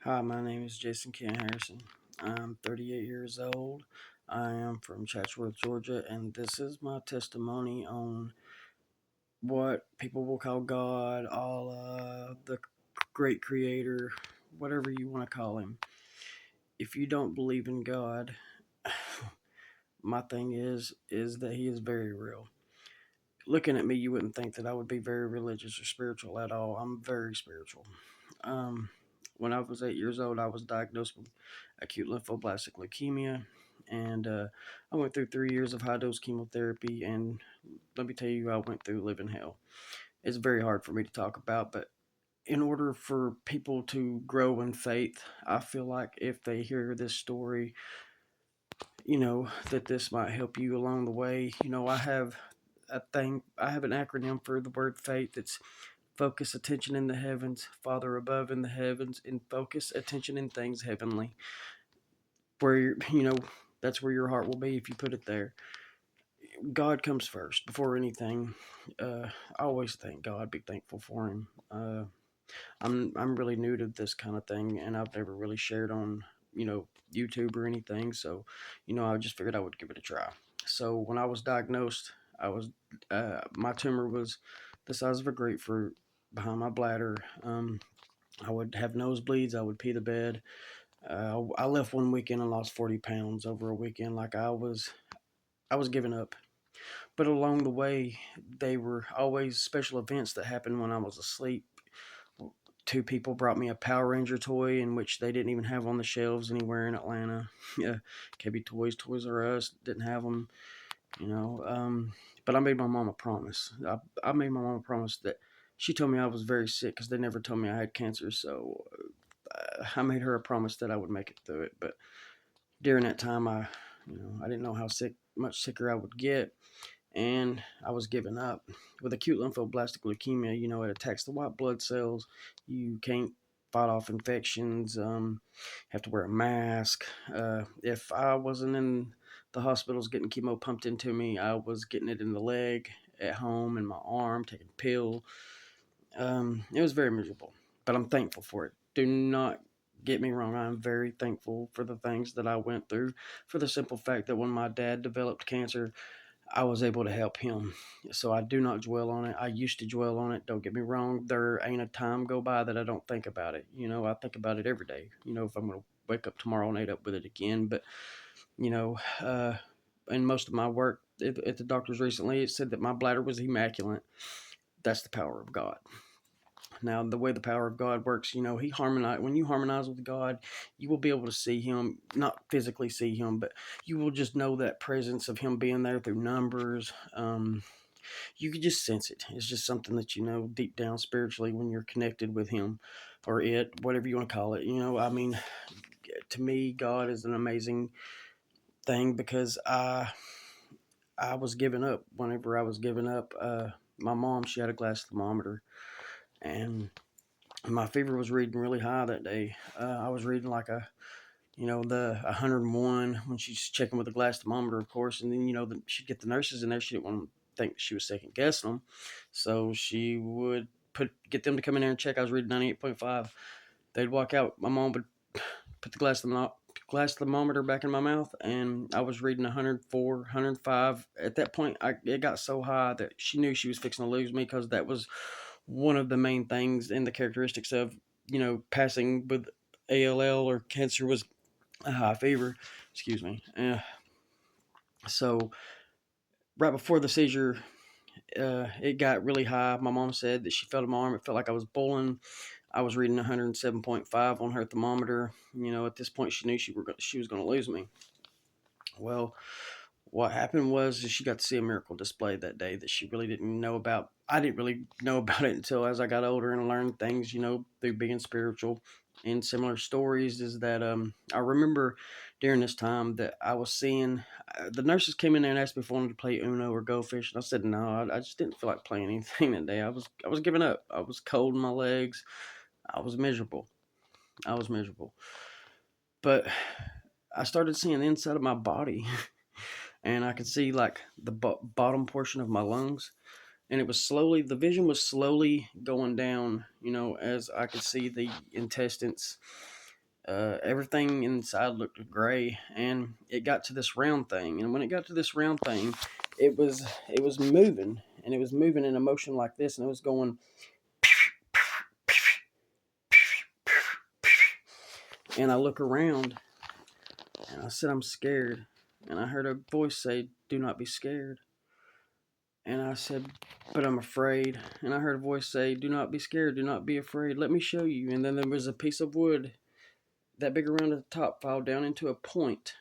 Hi, my name is Jason Ken Harrison. I'm 38 years old. I am from Chatsworth, Georgia, and this is my testimony on what people will call God, Allah, the great creator, whatever you want to call him. If you don't believe in God, my thing is that he is very real. Looking at me, you wouldn't think that I would be very religious or spiritual at all. I'm very spiritual. Um, when I was 8 years old, I was diagnosed with acute lymphoblastic leukemia, and I went through 3 years of high dose chemotherapy. And let me tell you, I went through living hell. It's very hard for me to talk about, but in order for people to grow in faith, I feel like if they hear this story, that this might help you along the way. I have an acronym for the word faith. It's focus attention in the heavens, Father above in the heavens, and focus attention in things heavenly. Where that's where your heart will be if you put it there. God comes first before anything. I always thank God, be thankful for Him. I'm really new to this kind of thing, and I've never really shared on YouTube or anything. So, I just figured I would give it a try. So when I was diagnosed, I was my tumor was the size of a grapefruit behind my bladder. I would have nosebleeds. I would pee the bed. I left one weekend and lost 40 pounds over a weekend. Like I was giving up. But along the way, they were always special events that happened when I was asleep. Two people brought me a Power Ranger toy in which they didn't even have on the shelves anywhere in Atlanta. Yeah, KB Toys, Toys R Us didn't have them. You know, but I made my mom a promise. I made my mom a promise that she told me I was very sick because they never told me I had cancer. So I made her a promise that I would make it through it. But during that time, I didn't know how much sicker I would get, and I was giving up. With acute lymphoblastic leukemia, it attacks the white blood cells. You can't fight off infections. Have to wear a mask. If I wasn't in the hospitals getting chemo pumped into me, I was getting it in the leg, at home, in my arm, taking a pill. It was very miserable, but I'm thankful for it. Do not get me wrong. I'm very thankful for the things that I went through, for the simple fact that when my dad developed cancer, I was able to help him. So I do not dwell on it. I used to dwell on it. Don't get me wrong. There ain't a time go by that I don't think about it. I think about it every day. If I'm going to wake up tomorrow and end up with it again. But, you know, uh, in most of my work at the doctors recently, it said that my bladder was immaculate. That's the power of God. Now, the way the power of God works, He harmonize. When you harmonize with God, you will be able to see Him, not physically see Him, but you will just know that presence of Him being there through numbers. You can just sense it. It's just something that you know deep down spiritually when you're connected with Him, or it, whatever you want to call it. I mean, to me, God is an amazing thing because I was giving up. Whenever I was giving up, my mom, she had a glass thermometer, and my fever was reading really high that day. I was reading like the 101 when she's checking with the glass thermometer, of course. And then, she'd get the nurses in there. She didn't want to think she was second guessing them. So she would get them to come in there and check. I was reading 98.5. They'd walk out. My mom would put the glass thermometer back in my mouth, and I was reading 104, 105. At that point, it got so high that she knew she was fixing to lose me because that was one of the main things in the characteristics of, passing with ALL or cancer was a high fever. Excuse me. So right before the seizure, it got really high. My mom said that she felt in my arm. It felt like I was boiling. I was reading 107.5 on her thermometer. At this point, she knew she was going to lose me. Well, what happened was she got to see a miracle display that day that she really didn't know about. I didn't really know about it until as I got older and learned things, through being spiritual and similar stories. Is that I remember during this time that I was seeing the nurses came in there and asked me if I wanted to play Uno or Go Fish, and I said no. I just didn't feel like playing anything that day. I was giving up. I was cold in my legs. I was miserable. I was miserable. But I started seeing the inside of my body and I could see like the bottom portion of my lungs, and the vision was slowly going down. As I could see the intestines. Everything inside looked gray, and it got to this round thing. And when it got to this round thing, it was moving, and it was moving in a motion like this, and it was going. And I look around, and I said, "I'm scared." And I heard a voice say, "Do not be scared." And I said, "But I'm afraid." And I heard a voice say, "Do not be scared. Do not be afraid. Let me show you." And then there was a piece of wood that big around at the top filed down into a point,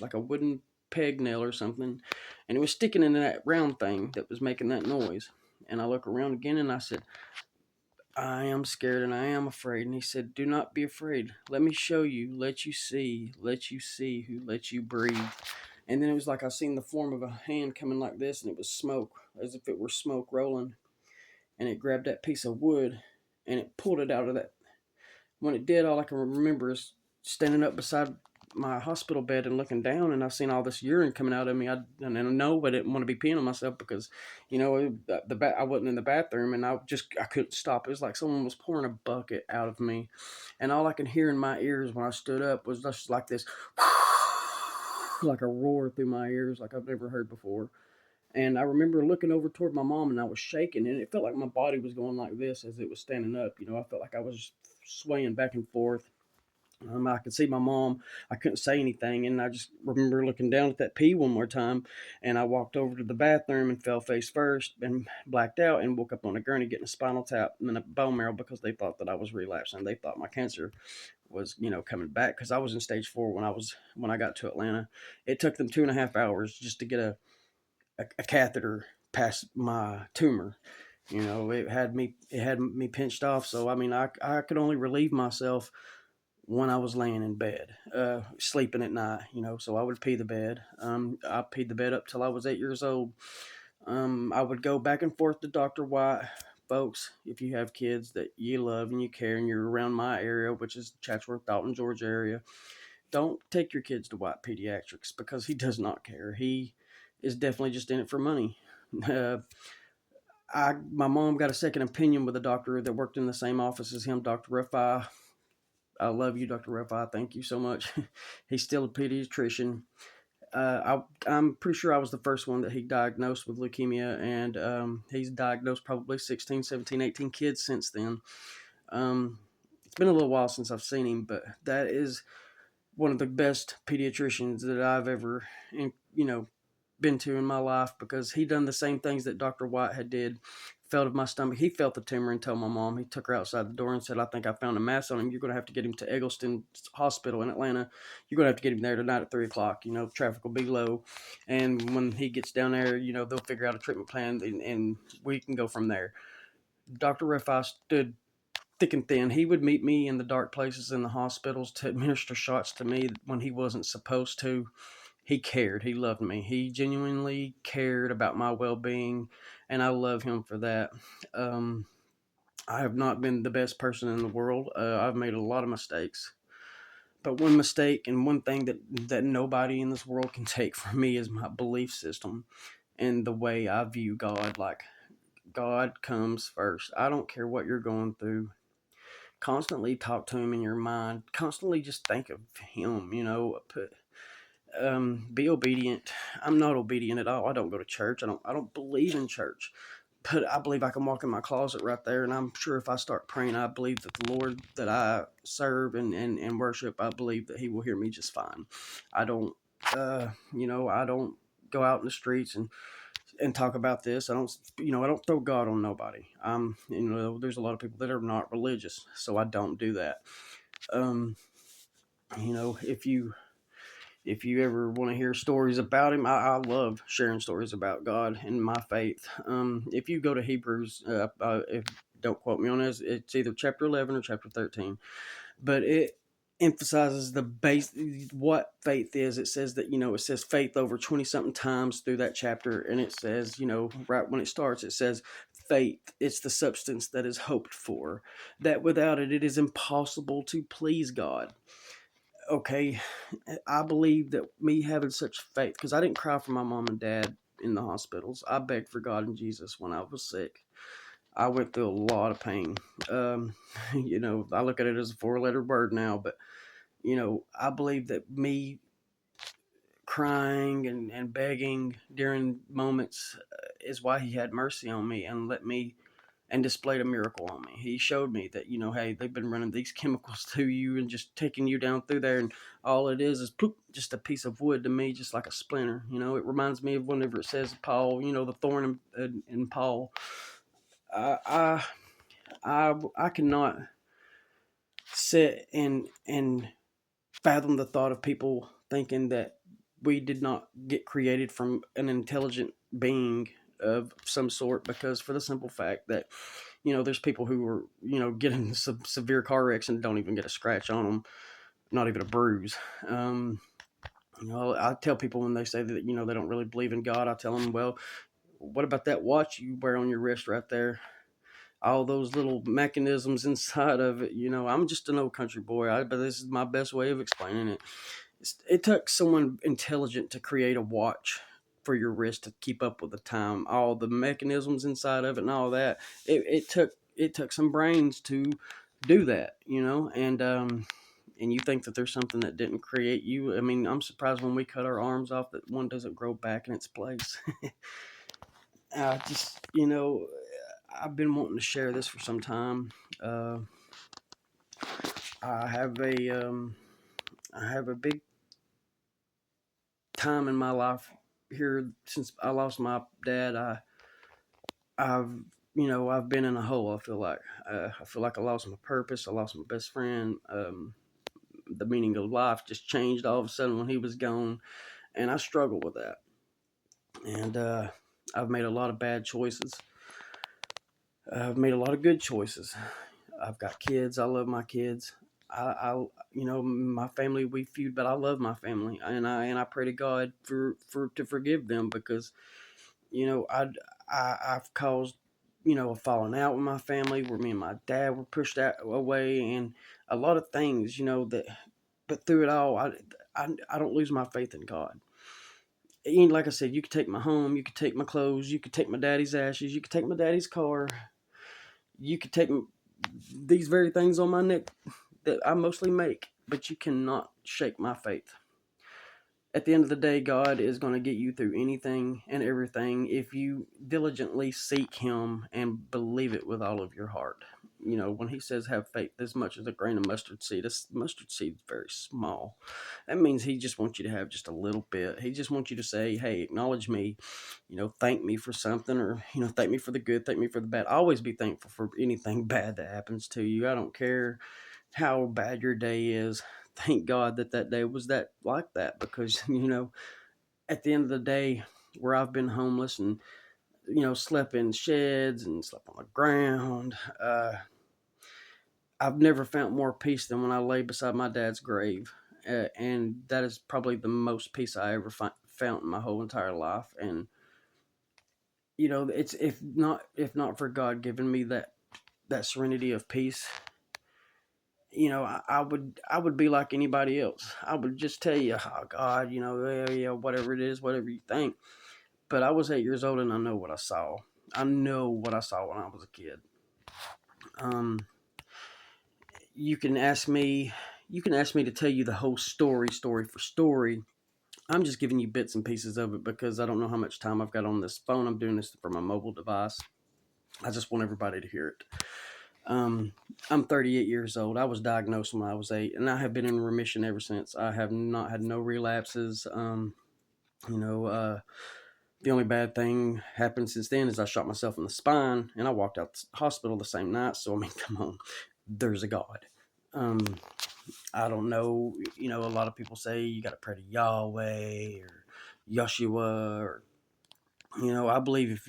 like a wooden peg nail or something. And it was sticking in that round thing that was making that noise. And I look around again and I said, "I am scared and I am afraid." And he said, "Do not be afraid. Let me show you, let you see who lets you breathe." And then it was like I seen the form of a hand coming like this, and it was smoke, as if it were smoke rolling. And it grabbed that piece of wood and it pulled it out of that. When it did, all I can remember is standing up beside my hospital bed and looking down, and I seen all this urine coming out of me. I know, but I didn't want to be peeing on myself because, I wasn't in the bathroom, and I couldn't stop. It was like someone was pouring a bucket out of me, and all I could hear in my ears when I stood up was just like this, like a roar through my ears, like I've never heard before. And I remember looking over toward my mom, and I was shaking, and it felt like my body was going like this as it was standing up. I felt like I was swaying back and forth. I could see my mom. I couldn't say anything, and I just remember looking down at that pee one more time. And I walked over to the bathroom and fell face first and blacked out and woke up on a gurney getting a spinal tap and a bone marrow because they thought that I was relapsing. They thought my cancer was coming back because I was in stage 4 when I got to Atlanta. It took them 2.5 hours just to get a catheter past my tumor. It had me pinched off. So I mean, I could only relieve myself when I was laying in bed, sleeping at night. So I would pee the bed. I peed the bed up till I was 8 years old. I would go back and forth to Dr. White. Folks, if you have kids that you love and you care and you're around my area, which is Chatsworth, Dalton, Georgia area, don't take your kids to White Pediatrics because he does not care. He is definitely just in it for money. Uh, my mom got a second opinion with a doctor that worked in the same office as him, Dr. Ruffai. I love you, Dr. Ruffai. Thank you so much. He's still a pediatrician. I'm pretty sure I was the first one that he diagnosed with leukemia, and he's diagnosed probably 16, 17, 18 kids since then. It's been a little while since I've seen him, but that is one of the best pediatricians that I've ever, been to in my life because he done the same things that Dr. White had did. Felt of my stomach. He felt the tumor and told my mom. He took her outside the door and said, "I think I found a mass on him. You're going to have to get him to Eggleston Hospital in Atlanta. You're going to have to get him there tonight at 3 o'clock. Traffic will be low. And when he gets down there, they'll figure out a treatment plan and we can go from there." Dr. Rifai stood thick and thin. He would meet me in the dark places in the hospitals to administer shots to me when he wasn't supposed to. He cared. He loved me. He genuinely cared about my well-being, and I love him for that. Um, I have not been the best person in the world. I've made a lot of mistakes. But one mistake and one thing that nobody in this world can take from me is my belief system and the way I view God. Like, God comes first. I don't care what you're going through. Constantly talk to him in your mind. Constantly just think of him, be obedient. I'm not obedient at all. I don't go to church. I don't believe in church. But I believe I can walk in my closet right there, and I'm sure if I start praying, I believe that the Lord that I serve and worship, I believe that He will hear me just fine. I don't, I don't go out in the streets and talk about this. I don't throw God on nobody. There's a lot of people that are not religious, so I don't do that. Um, if you ever want to hear stories about him, I love sharing stories about God and my faith. If you go to Hebrews, don't quote me on this, it's either chapter 11 or chapter 13, but it emphasizes the base, what faith is. It says that, it says faith over 20 something times through that chapter. And it says, right when it starts, it says, faith, it's the substance that is hoped for, that without it, it is impossible to please God. Okay, I believe that me having such faith, because I didn't cry for my mom and dad in the hospitals. I begged for God and Jesus when I was sick. I went through a lot of pain. I look at it as a 4-letter word now, but I believe that me crying and begging during moments is why he had mercy on me and let me and displayed a miracle on me. He showed me that, hey, they've been running these chemicals to you and just taking you down through there, and all it is poof, just a piece of wood to me, just like a splinter. It reminds me of whenever it says Paul, the thorn in Paul. I, I cannot sit and fathom the thought of people thinking that we did not get created from an intelligent being of some sort, because for the simple fact that there's people who are get in some severe car wrecks and don't even get a scratch on them, not even a bruise. I tell people when they say that they don't really believe in God, I tell them, well, what about that watch you wear on your wrist right there? All those little mechanisms inside of it. I'm just an old country boy, but this is my best way of explaining it. It took someone intelligent to create a watch for your wrist to keep up with the time, all the mechanisms inside of it and all that. It took some brains to do that, and you think that there's something that didn't create you. I mean, I'm surprised when we cut our arms off that one doesn't grow back in its place. Just, I've been wanting to share this for some time. Uh, I have a big time in my life here since I lost my dad. I've I've been in a hole. I feel like I lost my purpose. I lost my best friend. The meaning of life just changed all of a sudden when he was gone, and I struggle with that. And I've made a lot of bad choices. I've made a lot of good choices. I've got kids. I love my kids. My family, we feud, but I love my family, and I pray to God for to forgive them, because I've caused a falling out with my family where me and my dad were pushed out away, and a lot of things that. But through it all, I don't lose my faith in God. And like I said, you could take my home, you could take my clothes, you could take my daddy's ashes, you could take my daddy's car, you could take these very things on my neck that I mostly make, but you cannot shake my faith. At the end of the day, God is going to get you through anything and everything if you diligently seek Him and believe it with all of your heart. When He says have faith as much as a grain of mustard seed, mustard seed is very small. That means He just wants you to have just a little bit. He just wants you to say, hey, acknowledge me, thank me for something, or, thank me for the good, thank me for the bad. Always be thankful for anything bad that happens to you. I don't care how bad your day is. Thank God that day was that like that, because at the end of the day, where I've been homeless and slept in sheds and slept on the ground, I've never felt more peace than when I lay beside my dad's grave, and that is probably the most peace I ever found in my whole entire life. And it's if not for God giving me that serenity of peace, I would be like anybody else. I would just tell you, oh God, yeah, whatever it is, whatever you think. But I was 8 years old and I know what I saw. I know what I saw when I was a kid. Um, you can ask me, to tell you the whole story for story. I'm just giving you bits and pieces of it because I don't know how much time I've got on this phone. I'm doing this from a mobile device. I just want everybody to hear it. I'm 38 years old. I was diagnosed when I was 8, and I have been in remission ever since. I have not had no relapses. You know, uh, the only bad thing happened since then is I shot myself in the spine, and I walked out the hospital the same night. So I mean, come on, there's a God. Um, I don't know. A lot of people say you got to pray to Yahweh or Yeshua, or I believe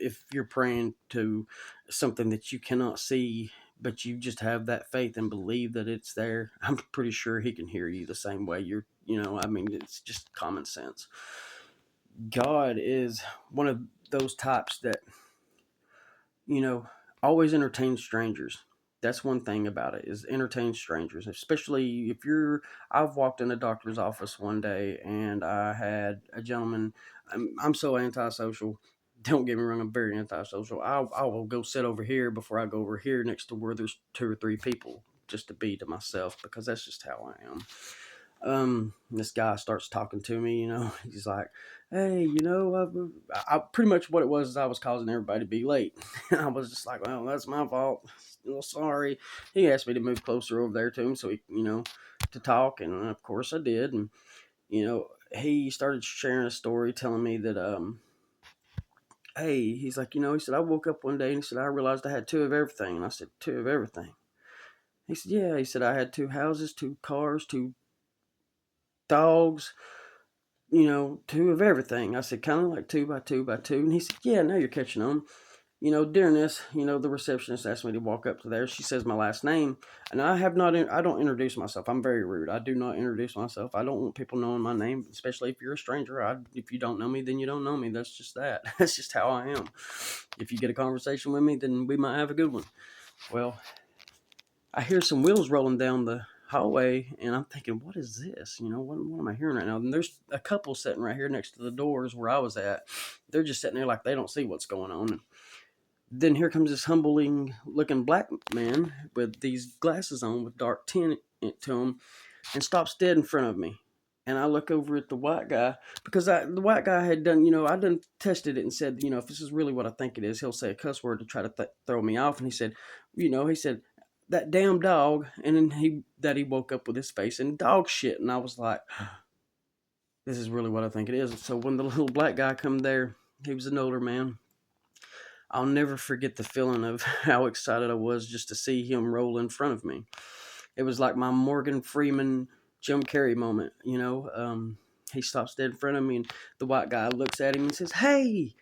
if you're praying to something that you cannot see, but you just have that faith and believe that it's there, I'm pretty sure He can hear you the same way. I mean, it's just common sense. God is one of those types that you know, always entertain strangers. That's one thing about it, is entertain strangers, especially if I've walked in a doctor's office one day and I had a gentleman. I'm so antisocial. Don't get me wrong, I'm very antisocial. I will go sit over here before I go over here next to where there's two or three people just to be to myself, because that's just how I am. This guy starts talking to me, he's like, hey, pretty much what it was is I was causing everybody to be late. And I was just like, well, that's my fault. Well, sorry. He asked me to move closer over there to him so he, to talk. And of course I did. And, he started sharing a story telling me that, hey, he's like, he said, I woke up one day and he said, I realized I had two of everything. And I said, two of everything? He said, yeah. He said, I had two houses, two cars, two dogs, two of everything. I said, kind of like two by two by two. And he said, yeah, now you're catching on. During this, the receptionist asked me to walk up to there. She says my last name, and I don't introduce myself. I'm very rude. I do not introduce myself. I don't want people knowing my name, especially if you're a stranger. If you don't know me, then you don't know me. That's just that. That's just how I am. If you get a conversation with me, then we might have a good one. Well, I hear some wheels rolling down the hallway, and I'm thinking, what is this? What am I hearing right now? And there's a couple sitting right here next to the doors where I was at. They're just sitting there like they don't see what's going on. Then here comes this humbling looking black man with these glasses on with dark tint to him, and stops dead in front of me. And I look over at the white guy, because the white guy had done, I done tested it and said, if this is really what I think it is, he'll say a cuss word to try to throw me off. And he said, that damn dog. And then he woke up with his face and dog shit. And I was like, this is really what I think it is. So when the little black guy come there, he was an older man. I'll never forget the feeling of how excited I was just to see him roll in front of me. It was like my Morgan Freeman, Jim Carrey moment, He stops dead in front of me, and the white guy looks at him and says, hey,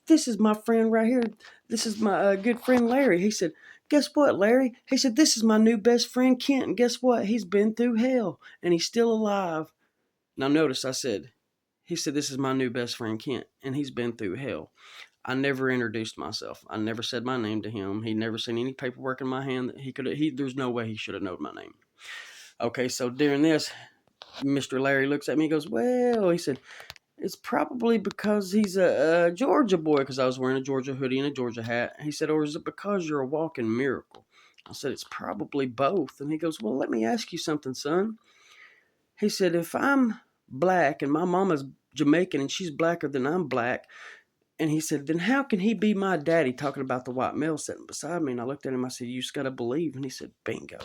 this is my friend right here. This is my good friend Larry. He said, guess what, Larry? He said, this is my new best friend Kent, and guess what? He's been through hell, and he's still alive. Now notice he said, this is my new best friend Kent, and he's been through hell. I never introduced myself. I never said my name to him. He'd never seen any paperwork in my hand that there's no way he should have known my name. Okay, so during this, Mr. Larry looks at me and goes, well, he said, it's probably because he's a Georgia boy, because I was wearing a Georgia hoodie and a Georgia hat. He said, or is it because you're a walking miracle? I said, it's probably both. And he goes, well, let me ask you something, son. He said, if I'm black and my mama's Jamaican and she's blacker than I'm black, and he said, then how can he be my daddy, talking about the white male sitting beside me? And I looked at him, I said, you just got to believe. And he said, bingo.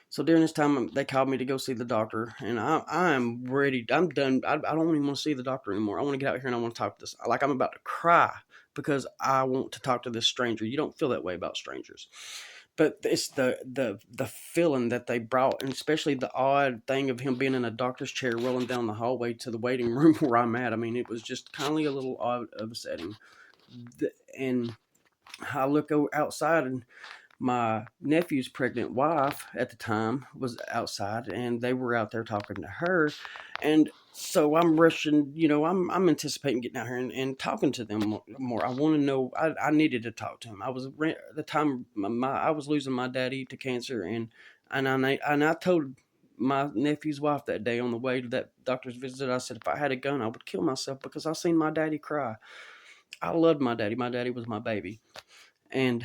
So during this time, they called me to go see the doctor, and I'm ready. I'm done. I don't even want to see the doctor anymore. I want to get out here and I want to talk to this. Like, I'm about to cry because I want to talk to this stranger. You don't feel that way about strangers. But it's the feeling that they brought, and especially the odd thing of him being in a doctor's chair rolling down the hallway to the waiting room where I'm at. I mean, it was just kind of a little odd of a setting. And I look outside, and my nephew's pregnant wife at the time was outside, and they were out there talking to her. And so I'm rushing, I'm anticipating getting out here and talking to them more. I want to know, I needed to talk to him. I was at the time, I was losing my daddy to cancer, and I told my nephew's wife that day on the way to that doctor's visit, I said, if I had a gun, I would kill myself, because I seen my daddy cry. I loved my daddy. My daddy was my baby. And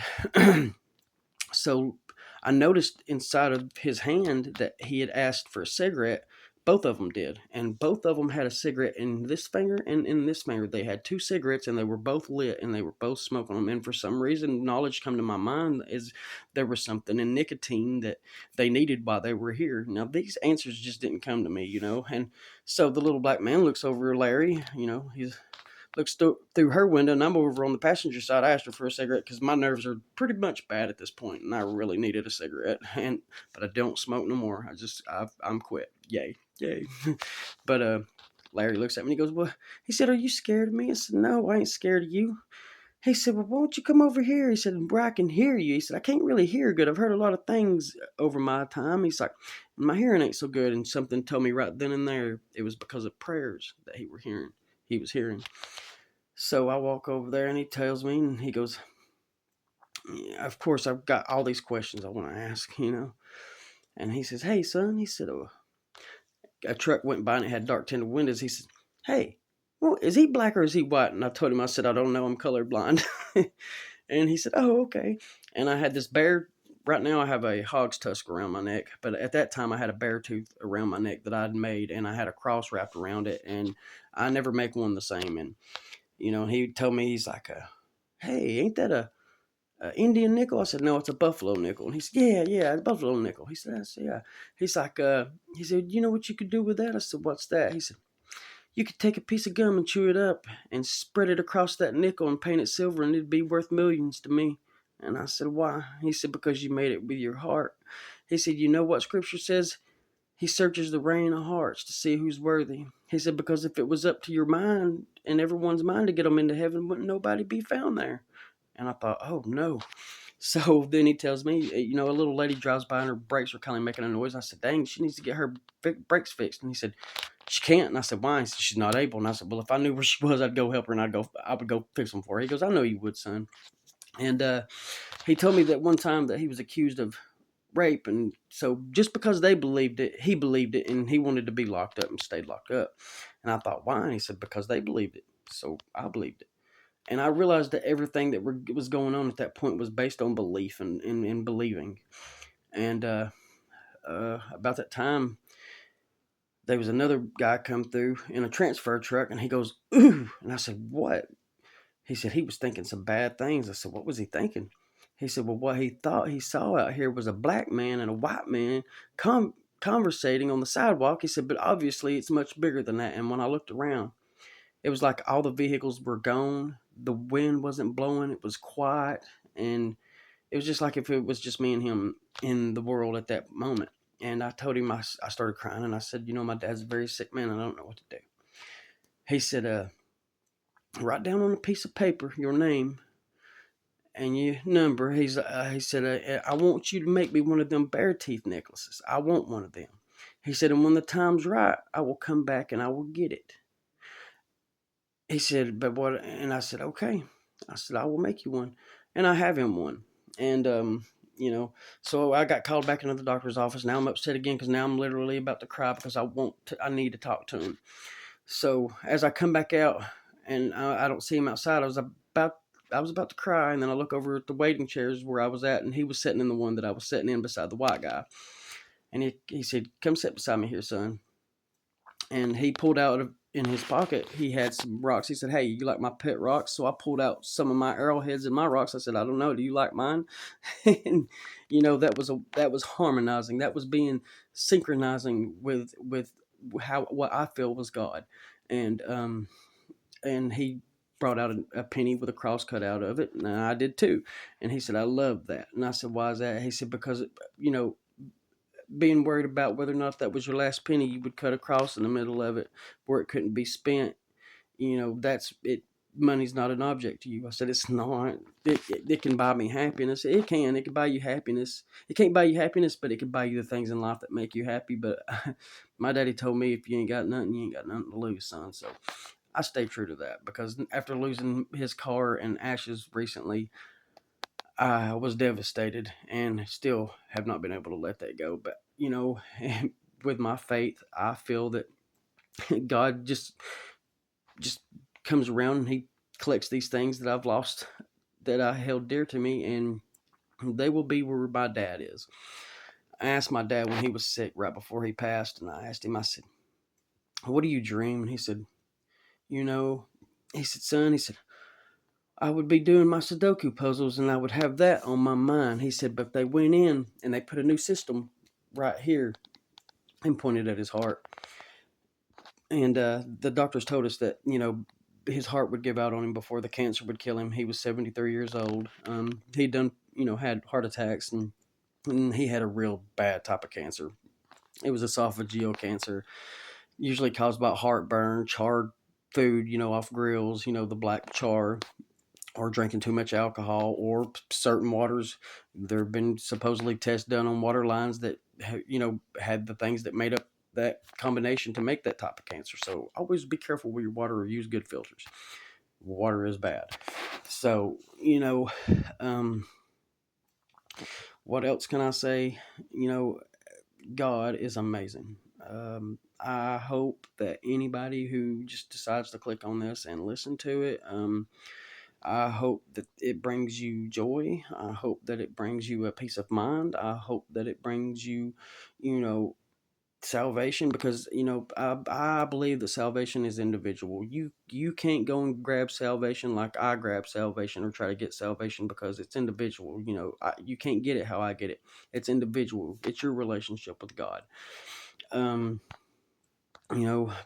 so I noticed inside of his hand that he had asked for a cigarette. Both of them did. And both of them had a cigarette in this finger and in this finger. They had two cigarettes, and they were both lit, and they were both smoking them. And for some reason, knowledge come to my mind is there was something in nicotine that they needed while they were here. Now, these answers just didn't come to me, And so the little black man looks over Larry, he's looks through her window, and I'm over on the passenger side. I asked her for a cigarette because my nerves are pretty much bad at this point, and I really needed a cigarette. But I don't smoke no more. I'm quit. Yay. But Larry looks at me and he goes, well, he said, are you scared of me? I said, no, I ain't scared of you. He said, well, won't you come over here? He said, where I can hear you. He said, I can't really hear good. I've heard a lot of things over my time. He's like, my hearing ain't so good. And something told me right then and there it was because of prayers that he was hearing. So I walk over there, and he tells me, and he goes, yeah, of course, I've got all these questions I want to ask, And he says, hey, son, he said, a truck went by and it had dark tinted windows. He said, hey, well, is he black or is he white? And I told him, I said, I don't know, I'm colorblind. And he said, oh, okay. And I had this bare right now I have a hog's tusk around my neck, but at that time I had a bear tooth around my neck that I'd made, and I had a cross wrapped around it, and I never make one the same. And he told me, he's like, "Hey, ain't that a Indian nickel?" I said, "No, it's a buffalo nickel." And he said, "Yeah, yeah, a buffalo nickel." He said, "Yeah." He's like, he said, "You know what you could do with that?" I said, "What's that?" He said, "You could take a piece of gum and chew it up and spread it across that nickel and paint it silver, and it'd be worth millions to me." And I said, "Why?" He said, "Because you made it with your heart." He said, "You know what scripture says? He searches the rein of hearts to see who's worthy." He said, "Because if it was up to your mind and everyone's mind to get them into heaven, wouldn't nobody be found there?" And I thought, oh no. So then he tells me, a little lady drives by and her brakes are kind of making a noise. I said, "Dang, she needs to get her brakes fixed." And he said, "She can't." And I said, "Why?" He said, "She's not able." And I said, "Well, if I knew where she was, I'd go help her, and I would go fix them for her." He goes, "I know you would, son." And he told me that one time that he was accused of rape, and so just because they believed it, he believed it, and he wanted to be locked up and stayed locked up. And I thought, why? And he said, "Because they believed it, so I believed it." And I realized that everything that was going on at that point was based on belief and believing. And about that time, there was another guy come through in a transfer truck, and he goes, "Ooh!" And I said, "What?" He said he was thinking some bad things. I said, "What was he thinking?" He said, "Well, what he thought he saw out here was a black man and a white man conversating on the sidewalk." He said, "But obviously it's much bigger than that. And when I looked around, it was like all the vehicles were gone. The wind wasn't blowing. It was quiet. And it was just like if it was just me and him in the world at that moment." And I told him, I started crying, and I said, "My dad's a very sick man, and I don't know what to do." He said, "Write down on a piece of paper your name and your number." He said, "I want you to make me one of them bear teeth necklaces. I want one of them." He said, "And when the time's right, I will come back and I will get it." He said, "But what?" And I said, "Okay." I said, "I will make you one." And I have him one. And, so I got called back into the doctor's office. Now I'm upset again because now I'm literally about to cry because I need to talk to him. So as I come back out and I don't see him outside, I was about to cry, and then I look over at the waiting chairs where I was at, and he was sitting in the one that I was sitting in beside the white guy. And he said, "Come sit beside me here, son." And he pulled out in his pocket, he had some rocks. He said, "Hey, you like my pet rocks?" So I pulled out some of my arrowheads and my rocks. I said, "I don't know. Do you like mine?" And that was harmonizing. That was being synchronizing with how what I feel was God. And he brought out a penny with a cross cut out of it, and I did too. And he said, "I love that." And I said, "Why is that?" He said, "Because you know being worried about whether or not that was your last penny, you would cut a cross in the middle of it where it couldn't be spent. That's it. Money's not an object to you." I said, "It's not. It can buy me happiness. It can. It can buy you happiness. It can't buy you happiness, but it can buy you the things in life that make you happy." But my daddy told me, if you ain't got nothing, you ain't got nothing to lose, son. So I stay true to that, because after losing his car and ashes recently, I was devastated and still have not been able to let that go. But, with my faith, I feel that God just comes around and he collects these things that I've lost that I held dear to me, and they will be where my dad is. I asked my dad when he was sick right before he passed, and I asked him, I said, "What do you dream?" And he said, you know, he said, "Son," he said, "I would be doing my Sudoku puzzles and I would have that on my mind." He said, "But they went in and they put a new system right here," and pointed at his heart. And the doctors told us that, his heart would give out on him before the cancer would kill him. He was 73 years old. He'd done, had heart attacks, and he had a real bad type of cancer. It was esophageal cancer, usually caused by heartburn, charred food, off grills, the black char, or drinking too much alcohol, or certain waters. There have been supposedly tests done on water lines that had the things that made up that combination to make that type of cancer. So always be careful with your water, or use good filters. Water is bad. So um, what else can I say? God is amazing. I hope that anybody who just decides to click on this and listen to it, I hope that it brings you joy. I hope that it brings you a peace of mind. I hope that it brings you, you know, salvation, because I believe that salvation is individual. You can't go and grab salvation like I grab salvation, or try to get salvation, because it's individual. You can't get it how I get it. It's individual. It's your relationship with God. um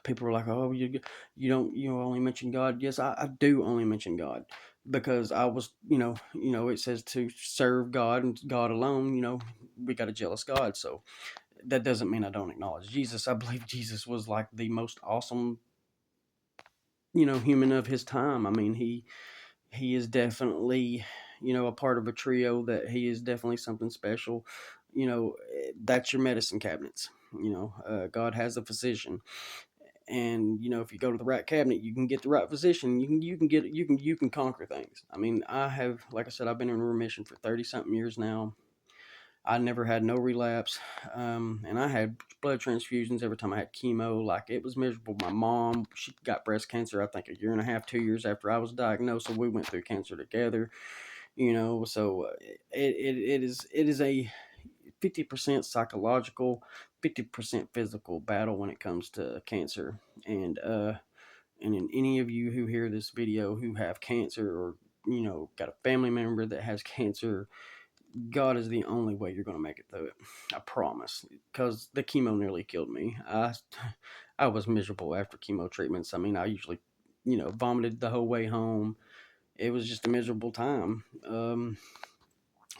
People are like, oh, you don't, only mention God. Yes, I do only mention God, because I was, it says to serve God and God alone. We got a jealous God. So that doesn't mean I don't acknowledge Jesus. I believe Jesus was like the most awesome, human of his time. I mean, he is definitely, a part of a trio, that he is definitely something special. That's your medicine cabinets. God has a physician, and if you go to the right cabinet, you can get the right physician. You can conquer things. I mean, I have, like I said, I've been in remission for 30 something years now. I never had no relapse. And I had blood transfusions every time I had chemo. Like, it was miserable. My mom, she got breast cancer, I think, a year and a half, 2 years after I was diagnosed. So we went through cancer together. So it is a 50% psychological, 50% physical battle when it comes to cancer. And in any of you who hear this video who have cancer, or got a family member that has cancer, God is the only way you're going to make it through it. I promise. Because the chemo nearly killed me. I was miserable after chemo treatments. I mean, I usually, vomited the whole way home. It was just a miserable time.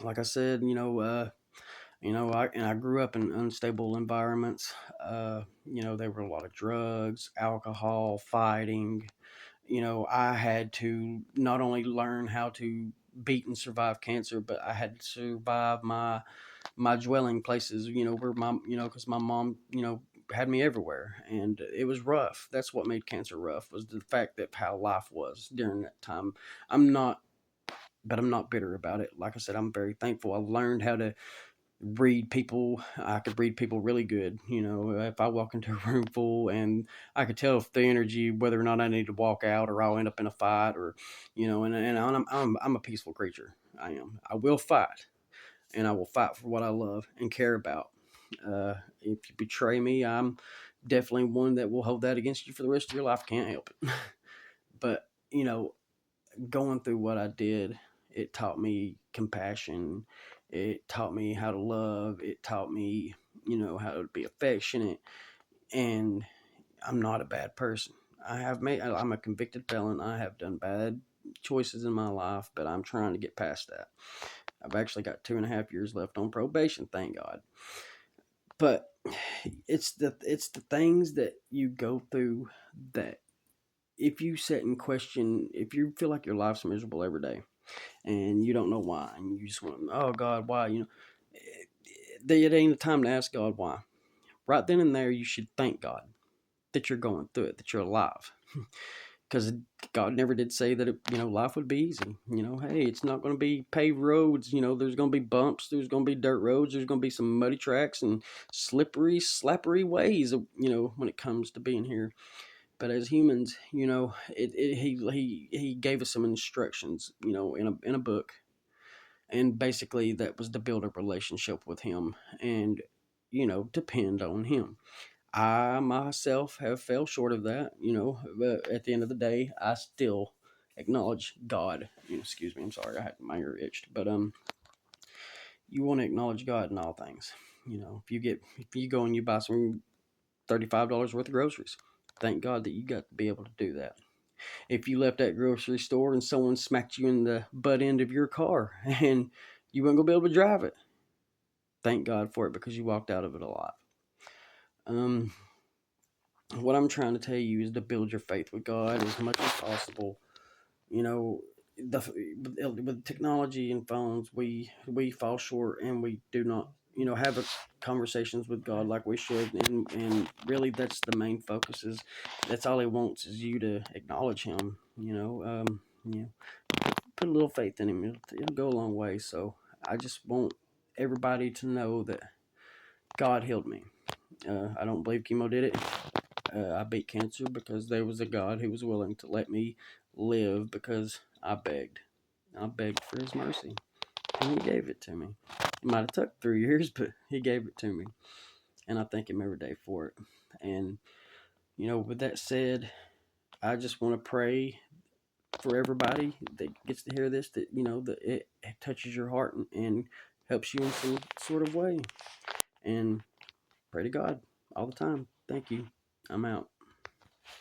Like I said, I grew up in unstable environments. There were a lot of drugs, alcohol, fighting. I had to not only learn how to beat and survive cancer, but I had to survive my dwelling places, where because my mom, had me everywhere, and it was rough. That's what made cancer rough, was the fact that how life was during that time. I'm not, but I'm not bitter about it. Like I said, I'm very thankful. I learned how to read people. I could read people really good. If I walk into a room full, and I could tell if the energy, whether or not I need to walk out, or I'll end up in a fight, or and I'm a peaceful creature. I am. I will fight, and I will fight for what I love and care about. If you betray me, I'm definitely one that will hold that against you for the rest of your life. Can't help it. But going through what I did, it taught me compassion. It taught me how to love. It taught me, how to be affectionate. And I'm not a bad person. I'm a convicted felon. I have done bad choices in my life, but I'm trying to get past that. I've actually got 2.5 years left on probation, thank God. But it's the things that you go through, that if you set in question, if you feel like your life's miserable every day, and you don't know why, and you just want, oh God, why? It ain't the time to ask God why. Right then and there, you should thank God that you're going through it, that you're alive. Because God never did say that life would be easy. Hey, it's not going to be paved roads. There's going to be bumps. There's going to be dirt roads. There's going to be some muddy tracks and slippery, slappery ways. When it comes to being here. But as humans, he gave us some instructions, in a book, and basically that was to build a relationship with him, and depend on him. I myself have fell short of that, but at the end of the day, I still acknowledge God. Excuse me, I'm sorry, I had my ear itched. But you want to acknowledge God in all things. If you go and you buy some $35 worth of groceries, thank God that you got to be able to do that. If you left that grocery store and someone smacked you in the butt end of your car and you weren't gonna be able to drive it, thank God for it, because you walked out of it alive. Um, what I'm trying to tell you is to build your faith with God as much as possible. You know, with technology and phones, we fall short, and we do not, have conversations with God like we should. And really, that's the main focus. That's all He wants, is you to acknowledge Him. Put a little faith in Him. It'll go a long way. So I just want everybody to know that God healed me. I don't believe chemo did it. I beat cancer because there was a God who was willing to let me live because I begged. I begged for his mercy, and he gave it to me. It might have took 3 years, but he gave it to me, and I thank him every day for it. And, with that said, I just want to pray for everybody that gets to hear this, that, that it touches your heart and helps you in some sort of way. And pray to God all the time. Thank you. I'm out.